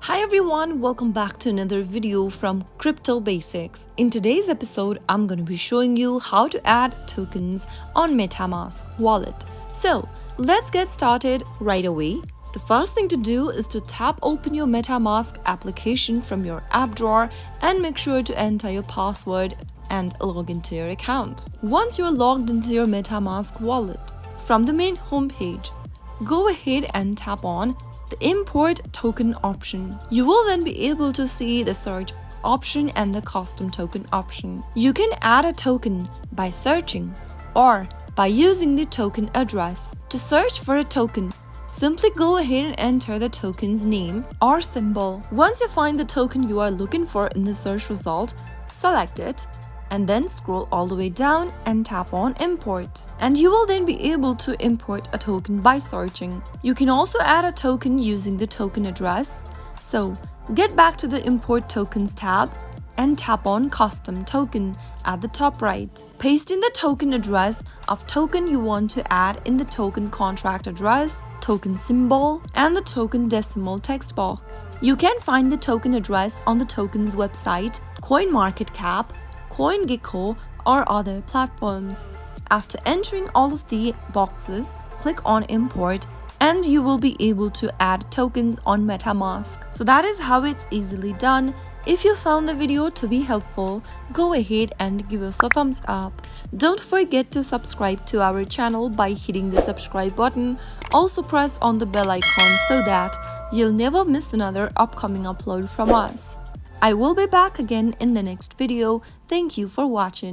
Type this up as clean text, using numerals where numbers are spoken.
Hi everyone, welcome back to another video from Crypto Basics. In today's episode, I'm going to be showing you how to add tokens on MetaMask wallet. So, let's get started right away. The first thing to do is to tap open your MetaMask application from your app drawer and make sure to enter your password and log into your account. Once you're logged into your MetaMask wallet, from the main homepage, go ahead and tap on the import token option. You will then be able to see the search option and the custom token option. You can add a token by searching or by using the token address. To search for a token, simply go ahead and enter the token's name or symbol. Once you find the token you are looking for in the search result, select it and then scroll all the way down and tap on import. And you will then be able to import a token by searching. You can also add a token using the token address. So get back to the import tokens tab and tap on custom token at the top right. Paste in the token address of token you want to add in the token contract address, token symbol, and the token decimal text box. You can find the token address on the token's website, CoinMarketCap, CoinGecko, or other platforms. After entering all of the boxes, click on import and you will be able to add tokens on MetaMask. So that is how it's easily done. If you found the video to be helpful, go ahead and give us a thumbs up. Don't forget to subscribe to our channel by hitting the subscribe button. Also press on the bell icon so that you'll never miss another upcoming upload from us. I will be back again in the next video. Thank you for watching.